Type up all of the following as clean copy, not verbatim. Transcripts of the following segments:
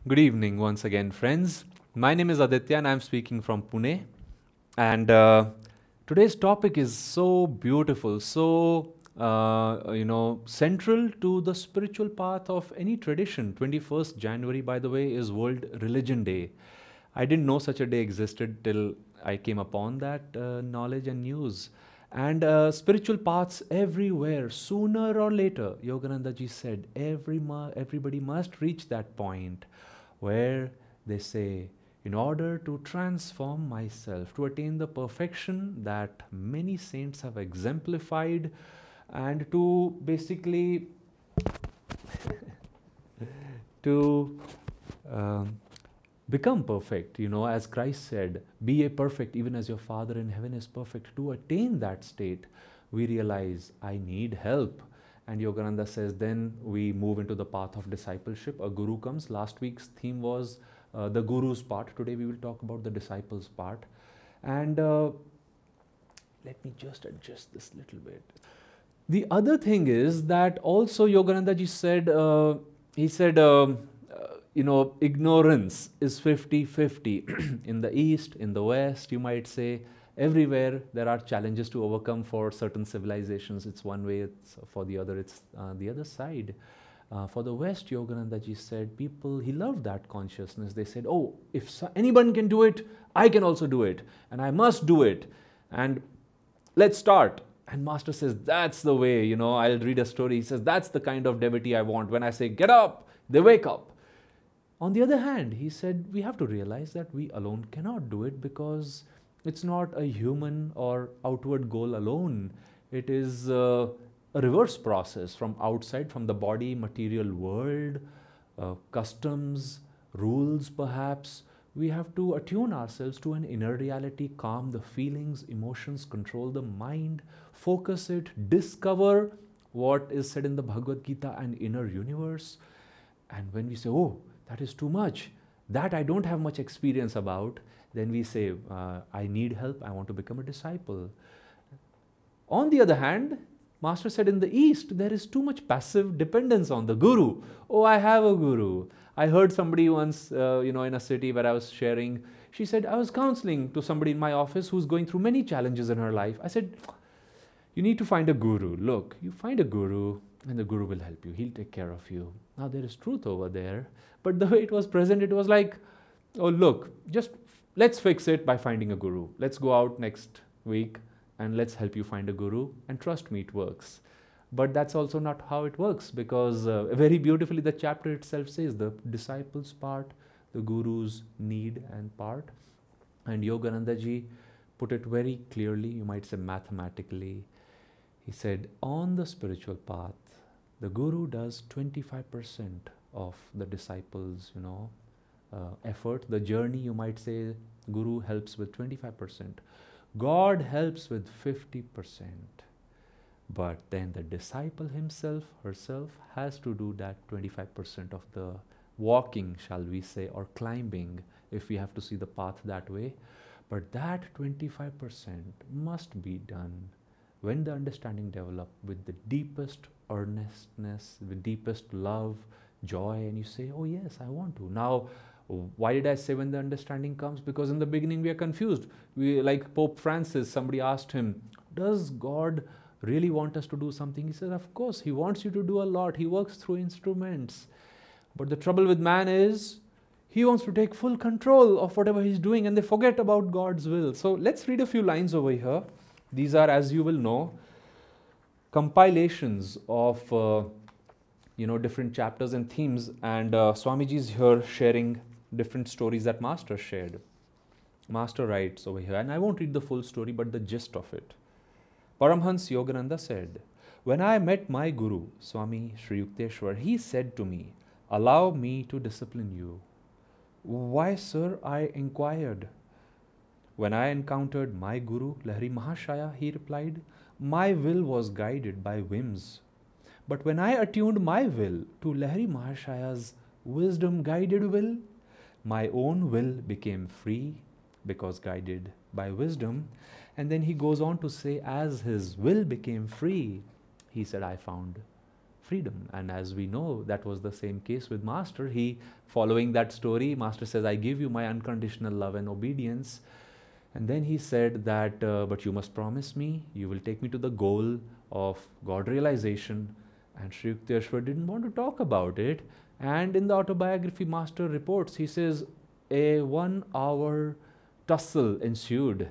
Good evening once again, friends. My name is Aditya and I'm speaking from Pune. And today's topic is so beautiful, so central to the spiritual path of any tradition. 21st January, by the way, is World Religion Day. I didn't know such a day existed till I came upon that knowledge and news. And spiritual paths everywhere, sooner or later, Yogananda ji said, everybody must reach that point where they say, in order to transform myself, to attain the perfection that many saints have exemplified, and to basically to um, become perfect, as Christ said, be a perfect even as your Father in heaven is perfect. To attain that state, we realize I need help. And Yogananda says, then we move into the path of discipleship. A guru comes. Last week's theme was the guru's part. Today we will talk about the disciples' part. And let me just adjust this little bit. The other thing is that also Yogananda ji said, ignorance is 50-50. In the East, in the West, you might say, everywhere there are challenges to overcome. For certain civilizations, it's one way, for the other, it's the other side. For the West, Yogananda ji said, he loved that consciousness. They said, oh, if anyone can do it, I can also do it. And I must do it. And let's start. And Master says, that's the way, I'll read a story. He says, that's the kind of devotee I want. When I say, get up, they wake up. On the other hand, he said, we have to realize that we alone cannot do it, because it's not a human or outward goal alone. It is a reverse process from outside, from the body, material world, customs, rules perhaps. We have to attune ourselves to an inner reality, calm the feelings, emotions, control the mind, focus it, discover what is said in the Bhagavad Gita, an inner universe. And when we say, oh, that is too much, that I don't have much experience about, then we say, I need help, I want to become a disciple. On the other hand, Master said in the East, there is too much passive dependence on the guru. Oh, I have a guru. I heard somebody once, in a city where I was sharing, she said, I was counseling to somebody in my office who's going through many challenges in her life. I said, you need to find a guru. Look, you find a guru and the guru will help you. He'll take care of you. Now, there is truth over there. But the way it was present, it was like, oh, look, just let's fix it by finding a guru. Let's go out next week and let's help you find a guru. And trust me, it works. But that's also not how it works, because very beautifully the chapter itself says the disciples part, the guru's need and part. And Yogananda ji put it very clearly, you might say mathematically. He said, on the spiritual path, the guru does 25% of the disciples, effort. The journey, you might say, guru helps with 25%. God helps with 50%. But then the disciple himself, herself, has to do that 25% of the walking, shall we say, or climbing, if we have to see the path that way. But that 25% must be done when the understanding develops with the deepest earnestness, the deepest love, joy, and you say, oh yes, I want to. Now, why did I say when the understanding comes? Because in the beginning we are confused. Like Pope Francis, somebody asked him, does God really want us to do something? He says, of course, he wants you to do a lot. He works through instruments. But the trouble with man is, he wants to take full control of whatever he's doing, and they forget about God's will. So let's read a few lines over here. These are, as you will know, compilations of different chapters and themes, and Swamiji is here sharing different stories that Master shared. Master writes over here, and I won't read the full story, but the gist of it. Paramhans Yogananda said, when I met my Guru, Swami Sri Yukteswar, he said to me, allow me to discipline you. Why, sir? I inquired. When I encountered my Guru, Lahiri Mahashaya, he replied, my will was guided by whims. But when I attuned my will to Lahiri Mahashaya's wisdom-guided will, my own will became free, because guided by wisdom. And then he goes on to say, as his will became free, he said, I found freedom. And as we know, that was the same case with Master. He, following that story, Master says, I give you my unconditional love and obedience. And then he said that, but you must promise me, you will take me to the goal of God realization. And Sri Yukteswar didn't want to talk about it. And in the autobiography, Master reports, he says, a 1 hour tussle ensued.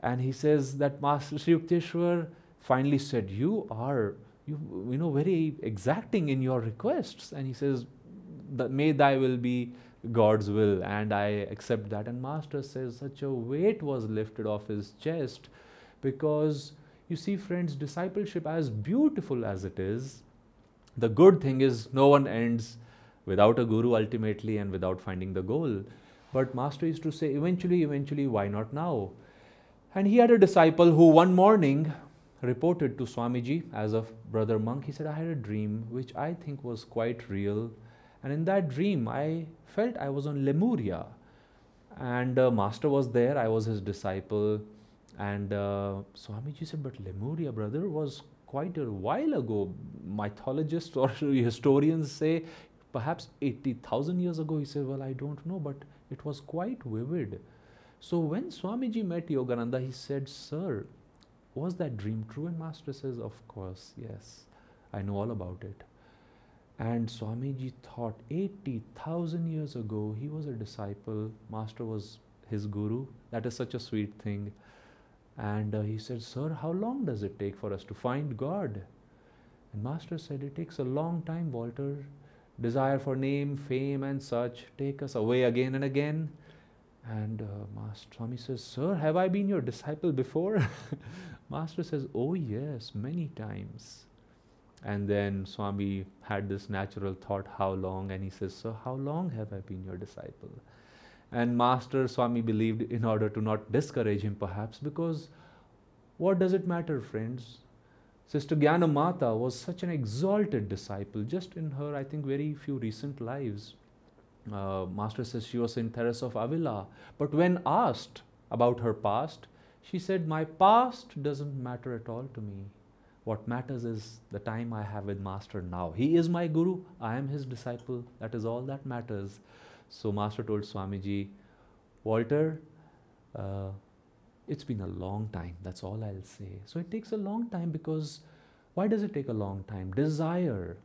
And he says that Master Sri Yukteswar finally said, you are very exacting in your requests. And he says, may thy will be God's will, and I accept that. And Master says such a weight was lifted off his chest, because you see, friends, discipleship, as beautiful as it is, the good thing is no one ends without a guru ultimately and without finding the goal. But Master used to say, eventually, why not now? And he had a disciple who one morning reported to Swamiji as a brother monk. He said, I had a dream which I think was quite real. And in that dream, I felt I was on Lemuria. And Master was there, I was his disciple. And Swamiji said, but Lemuria, brother, was quite a while ago. Mythologists or historians say perhaps 80,000 years ago. He said, well, I don't know, but it was quite vivid. So when Swamiji met Yogananda, he said, sir, was that dream true? And Master says, of course, yes, I know all about it. And Swamiji thought 80,000 years ago, he was a disciple, Master was his guru. That is such a sweet thing. And he said, sir, how long does it take for us to find God? And Master said, it takes a long time, Walter. Desire for name, fame and such take us away again and again. And Swami says, sir, have I been your disciple before? Master says, oh yes, many times. And then Swami had this natural thought, how long? And he says, so how long have I been your disciple? And Master, Swami believed, in order to not discourage him perhaps, because what does it matter, friends? Sister Gyanamata was such an exalted disciple, just in her, I think, very few recent lives. Master says she was Saint Teresa of Avila. But when asked about her past, she said, my past doesn't matter at all to me. What matters is the time I have with Master now. He is my guru, I am his disciple. That is all that matters. So Master told Swamiji, Walter, it's been a long time. That's all I'll say. So it takes a long time, because why does it take a long time? Desire.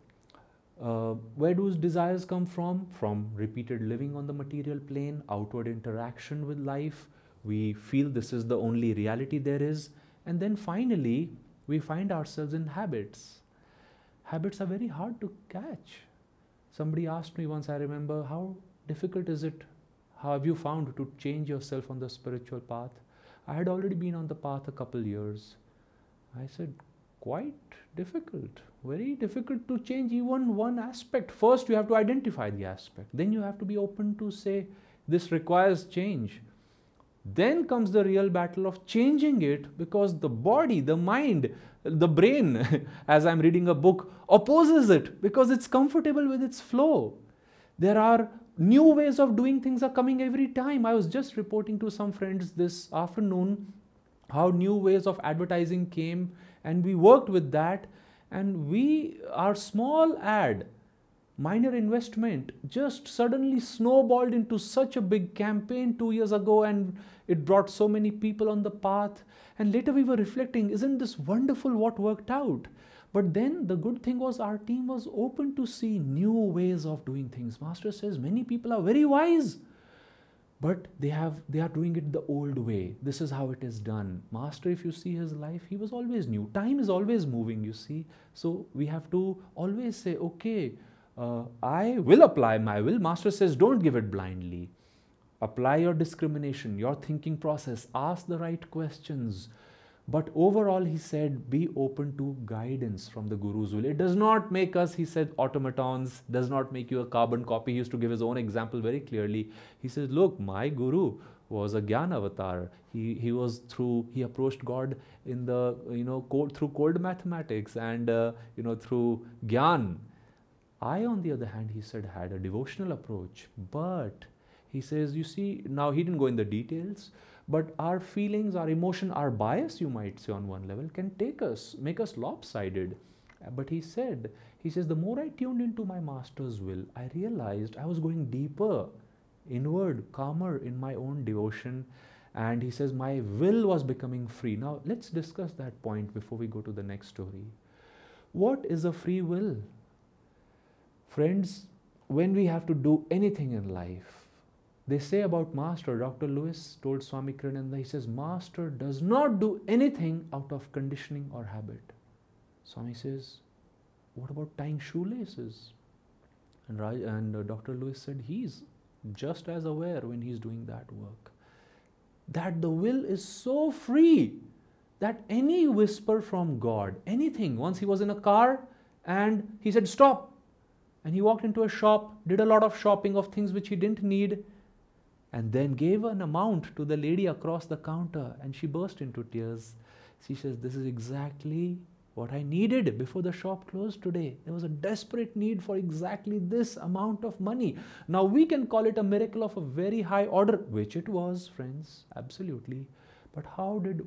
Where do desires come from? From repeated living on the material plane, outward interaction with life. We feel this is the only reality there is. And then finally, we find ourselves in habits. Habits are very hard to catch. Somebody asked me once, I remember, how difficult is it? How have you found to change yourself on the spiritual path? I had already been on the path a couple years. I said, quite difficult, very difficult to change even one aspect. First, you have to identify the aspect. Then you have to be open to say, this requires change. Then comes the real battle of changing it, because the body, the mind, the brain, as I'm reading a book, opposes it because it's comfortable with its flow. There are new ways of doing things are coming every time. I was just reporting to some friends this afternoon how new ways of advertising came, and we worked with that, and our small ad, minor investment, just suddenly snowballed into such a big campaign 2 years ago, and it brought so many people on the path. And later we were reflecting, isn't this wonderful what worked out? But then the good thing was our team was open to see new ways of doing things. Master says many people are very wise, but they are doing it the old way. This is how it is done. Master, if you see his life, he was always new. Time is always moving, you see. So we have to always say, okay, I will apply my will. Master says, don't give it blindly. Apply your discrimination, your thinking process, ask the right questions. But overall, he said, be open to guidance from the Guru's will. It does not make us, he said, automatons, does not make you a carbon copy. He used to give his own example very clearly. He says, look, my Guru was a Gyan avatar. He approached God in the, through cold mathematics and, through Gyan. I, on the other hand, he said, had a devotional approach. But he says, you see, now he didn't go in the details, but our feelings, our emotion, our bias, you might say on one level, can make us lopsided. But he said, he says, the more I tuned into my master's will, I realized I was going deeper, inward, calmer in my own devotion. And he says, my will was becoming free. Now, let's discuss that point before we go to the next story. What is a free will? Friends, when we have to do anything in life, they say about Master, Dr. Lewis told Swami Kriyananda, he says, Master does not do anything out of conditioning or habit. Swami says, what about tying shoelaces? And Dr. Lewis said, he's just as aware when he's doing that work. That the will is so free that any whisper from God, anything, once he was in a car and he said, stop. And he walked into a shop, did a lot of shopping of things which he didn't need, and then gave an amount to the lady across the counter, and she burst into tears. She says, this is exactly what I needed before the shop closed today. There was a desperate need for exactly this amount of money. Now we can call it a miracle of a very high order, which it was, friends, absolutely. But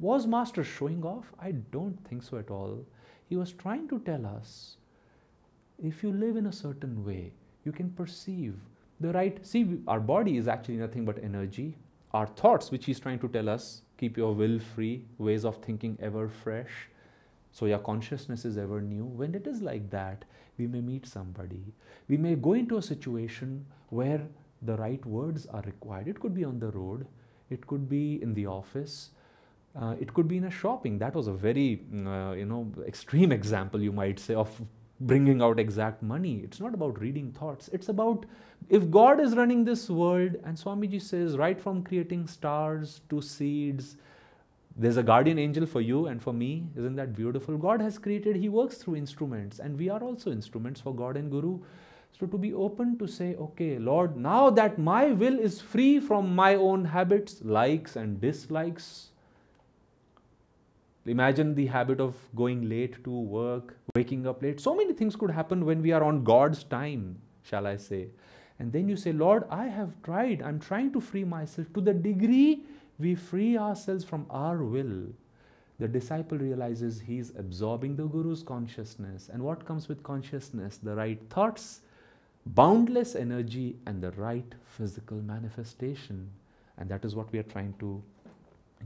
was Master showing off? I don't think so at all. He was trying to tell us, if you live in a certain way, you can perceive the right. See, our body is actually nothing but energy. Our thoughts, which he's trying to tell us, keep your will free, ways of thinking ever fresh, so your consciousness is ever new. When it is like that, we may meet somebody. We may go into a situation where the right words are required. It could be on the road. It could be in the office. It could be in a shopping. That was a very, extreme example, you might say, of bringing out exact money. It's not about reading thoughts. It's about, if God is running this world, and Swamiji says, right from creating stars to seeds, there's a guardian angel for you and for me. Isn't that beautiful? God has created, he works through instruments, and we are also instruments for God and Guru. So to be open to say, okay, Lord, now that my will is free from my own habits, likes and dislikes. Imagine the habit of going late to work, waking up late. So many things could happen when we are on God's time, shall I say. And then you say, Lord, I have tried. I'm trying to free myself. To the degree we free ourselves from our will, the disciple realizes he's absorbing the Guru's consciousness. And what comes with consciousness? The right thoughts, boundless energy, and the right physical manifestation. And that is what we are trying to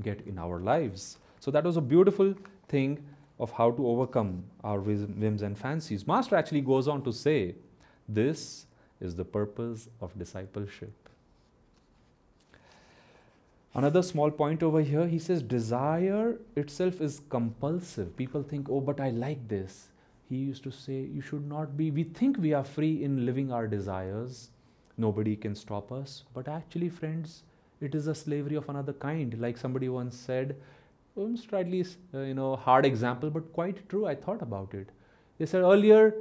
get in our lives. So that was a beautiful thing of how to overcome our whims and fancies. Master actually goes on to say, this is the purpose of discipleship. Another small point over here, he says, desire itself is compulsive. People think, oh, but I like this. He used to say, you should not be, we think we are free in living our desires. Nobody can stop us. But actually, friends, it is a slavery of another kind. Like somebody once said, slightly, hard example, but quite true. I thought about it. They said earlier,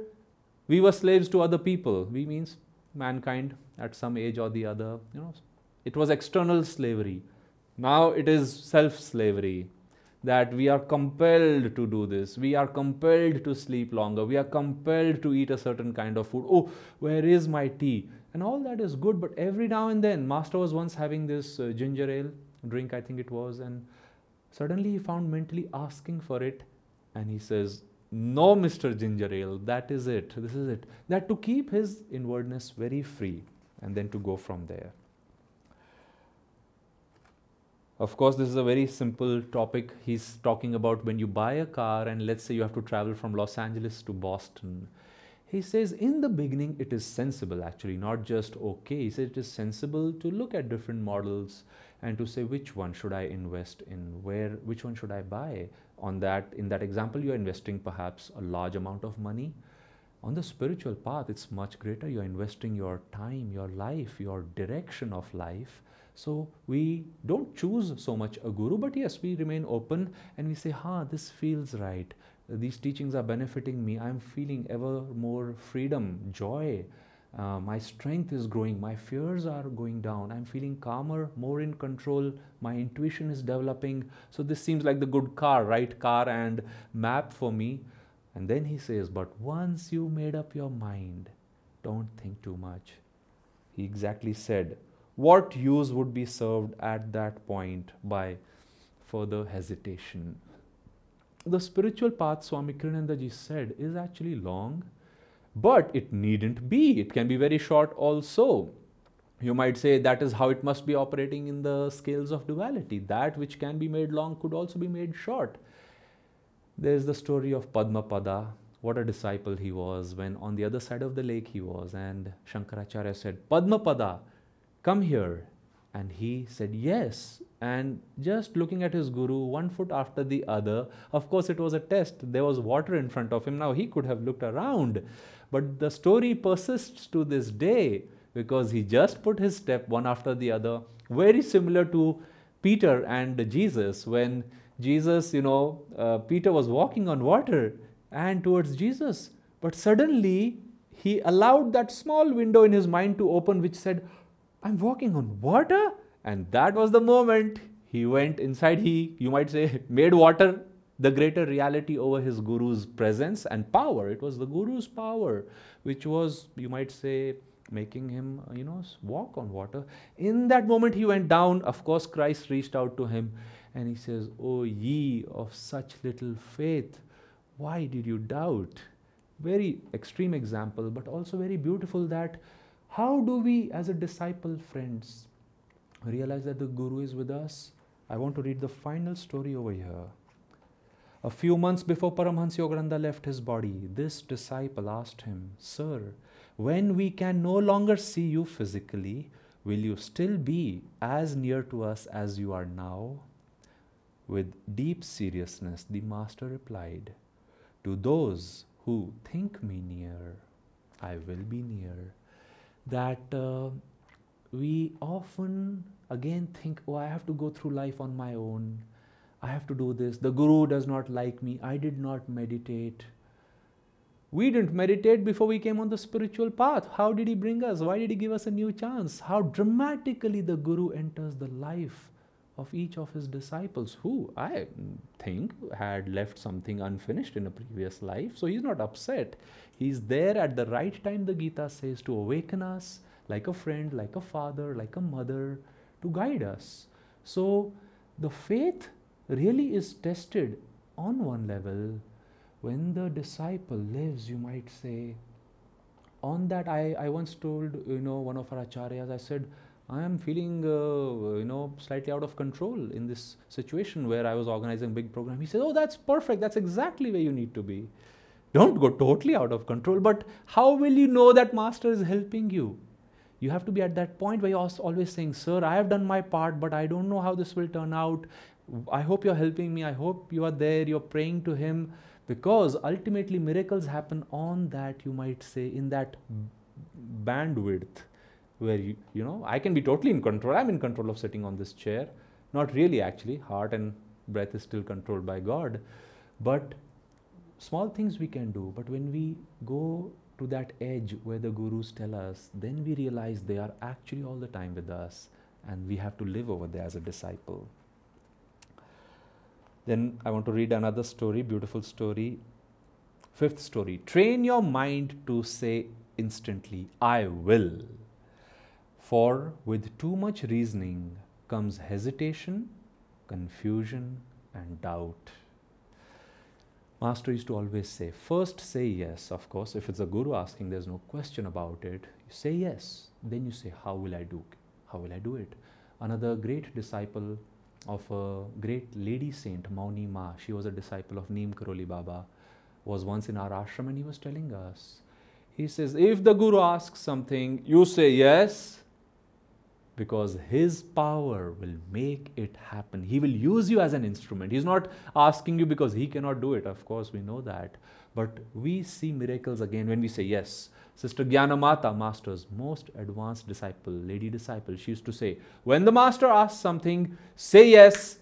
we were slaves to other people. We means mankind at some age or the other. It was external slavery. Now it is self-slavery, that we are compelled to do this. We are compelled to sleep longer. We are compelled to eat a certain kind of food. Oh, where is my tea? And all that is good, but every now and then, Master was once having this ginger ale drink, I think it was, and suddenly he found mentally asking for it. And he says, no, Mr. Ginger Ale, that is it. This is it. That to keep his inwardness very free and then to go from there. Of course, this is a very simple topic. He's talking about when you buy a car and let's say you have to travel from Los Angeles to Boston. He says in the beginning it is sensible, actually, not just okay. He said it is sensible to look at different models and to say which one should I invest in, which one should I buy. In that example, you're investing perhaps a large amount of money. On the spiritual path, it's much greater. You're investing your time, your life, your direction of life. So we don't choose so much a guru, but yes, we remain open and we say, this feels right. These teachings are benefiting me. I'm feeling ever more freedom, joy. My strength is growing. My fears are going down. I'm feeling calmer, more in control. My intuition is developing. So this seems like the good car, right car and map for me. And then he says, but once you made up your mind, don't think too much. He exactly said, what use would be served at that point by further hesitation? the spiritual path, Swami Kriyanandaji said, is actually long, but it needn't be. It can be very short also. You might say that is how it must be operating in the scales of duality. That which can be made long could also be made short. There's the story of Padmapada. What a disciple he was when on the other side of the lake he was, and Shankaracharya said, Padmapada, come here. And he said yes. And just looking at his guru, one foot after the other, of course it was a test. There was water in front of him. Now he could have looked around. But the story persists to this day because he just put his step one after the other, very similar to Peter and Jesus. When Jesus, Peter was walking on water and towards Jesus. But suddenly he allowed that small window in his mind to open which said, I'm walking on water. And that was the moment he went inside. He, you might say, made water the greater reality over his guru's presence and power. It was the guru's power which was, you might say, making him, walk on water. In that moment he went down. Of course, Christ reached out to him and he says, "O ye of such little faith, why did you doubt?" Very extreme example, but also very beautiful, that how do we as a disciple, friends, realize that the Guru is with us? I want to read the final story over here. A few months before Paramahansa Yogananda left his body, this disciple asked him, "Sir, when we can no longer see you physically, will you still be as near to us as you are now?" With deep seriousness, the master replied, "To those who think me near, I will be near." That we often again think, oh, I have to go through life on my own. I have to do this. The Guru does not like me. I did not meditate. We didn't meditate before we came on the spiritual path. How did he bring us? Why did he give us a new chance? How dramatically the Guru enters the life of each of his disciples, who I think had left something unfinished in a previous life. So he's not upset. He's there at the right time, the Gita says, to awaken us like a friend, like a father, like a mother, to guide us. So the faith really is tested on one level when the disciple lives, you might say. On that, I once told, one of our acharyas, I said, I am feeling, slightly out of control in this situation where I was organizing a big program. He said, oh, that's perfect. That's exactly where you need to be. Don't go totally out of control. But how will you know that Master is helping you? You have to be at that point where you're always saying, sir, I have done my part, but I don't know how this will turn out. I hope you're helping me. I hope you are there. You're praying to him. Because ultimately miracles happen on that, you might say, in that bandwidth, where I can be totally in control. I'm in control of sitting on this chair. Not really, actually. Heart and breath is still controlled by God. But small things we can do. But when we go to that edge where the Gurus tell us, then we realize they are actually all the time with us. And we have to live over there as a disciple. Then I want to read another story, beautiful story. Fifth story. Train your mind to say instantly, I will. For with too much reasoning comes hesitation, confusion, and doubt. Master used to always say, first say yes. Of course, if it's a Guru asking, there's no question about it. You say yes. Then you say, how will I do? How will I do it? Another great disciple of a great lady saint, Mauni Ma, she was a disciple of Neem Karoli Baba, was once in our ashram, and he was telling us, he says, if the Guru asks something, you say yes, because his power will make it happen. He will use you as an instrument. He's not asking you because he cannot do it. Of course, we know that. But we see miracles again when we say yes. Sister Gyanamata, Master's most advanced disciple, lady disciple, she used to say, when the Master asks something, say yes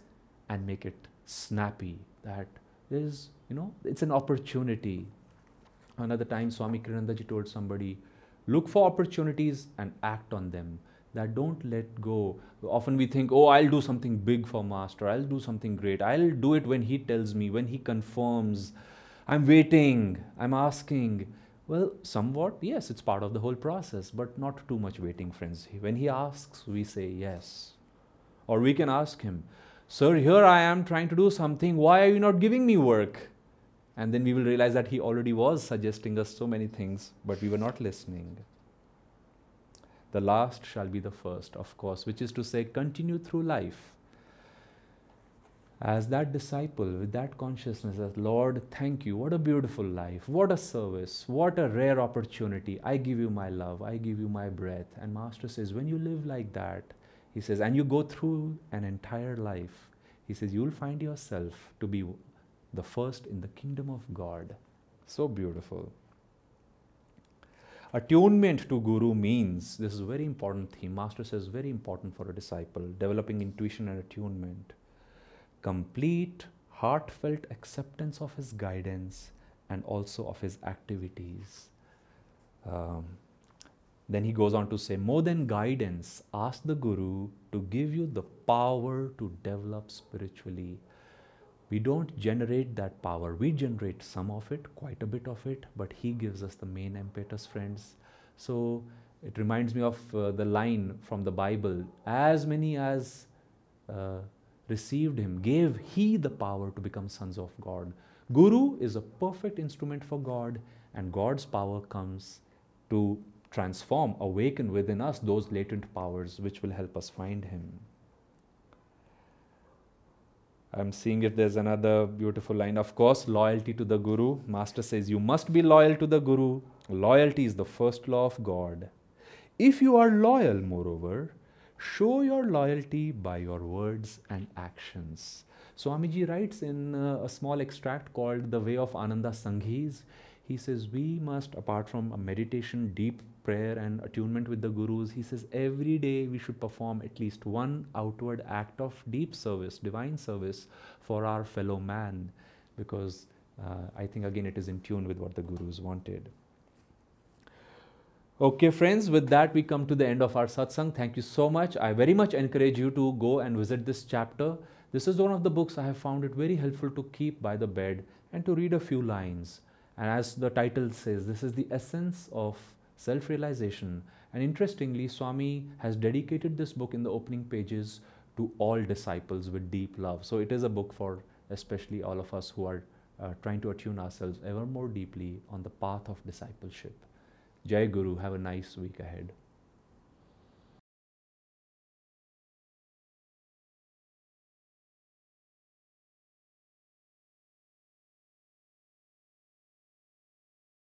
and make it snappy. That is, it's an opportunity. Another time, Swami Kriyanandaji told somebody, look for opportunities and act on them. That don't let go. Often we think, oh, I'll do something big for Master. I'll do something great. I'll do it when he tells me, when he confirms. I'm waiting. I'm asking. Well, somewhat, yes, it's part of the whole process, but not too much waiting, friends. When he asks, we say yes. Or we can ask him, Sir, here I am trying to do something. Why are you not giving me work? And then we will realize that he already was suggesting us so many things, but we were not listening. The last shall be the first, of course, which is to say, continue through life as that disciple with that consciousness that, Lord, thank you. What a beautiful life. What a service. What a rare opportunity. I give you my love. I give you my breath. And Master says, when you live like that, he says, and you go through an entire life, he says, you'll find yourself to be the first in the kingdom of God. So beautiful. Attunement to Guru means, this is a very important theme. Master says, very important for a disciple, developing intuition and attunement. Complete, heartfelt acceptance of his guidance and also of his activities. Then he goes on to say, more than guidance, ask the Guru to give you the power to develop spiritually. We don't generate that power. We generate some of it, quite a bit of it, but he gives us the main impetus, friends. So it reminds me of the line from the Bible, as many as received him, gave he the power to become sons of God. Guru is a perfect instrument for God, and God's power comes to transform, awaken within us those latent powers which will help us find him. I'm seeing if there's another beautiful line. Of course, loyalty to the Guru. Master says you must be loyal to the Guru. Loyalty is the first law of God. If you are loyal, moreover, show your loyalty by your words and actions. Swamiji writes in a small extract called The Way of Ananda Sanghis. He says we must, apart from a meditation, deep prayer and attunement with the Gurus, he says every day we should perform at least one outward act of deep service, divine service for our fellow man, because I think again it is in tune with what the Gurus wanted. Okay friends, with that we come to the end of our satsang. Thank you so much. I very much encourage you to go and visit this chapter. This is one of the books I have found it very helpful to keep by the bed and to read a few lines. And as the title says, this is the essence of self-realization. And interestingly, Swami has dedicated this book in the opening pages to all disciples with deep love. So it is a book for especially all of us who are trying to attune ourselves ever more deeply on the path of discipleship. Jai Guru, have a nice week ahead.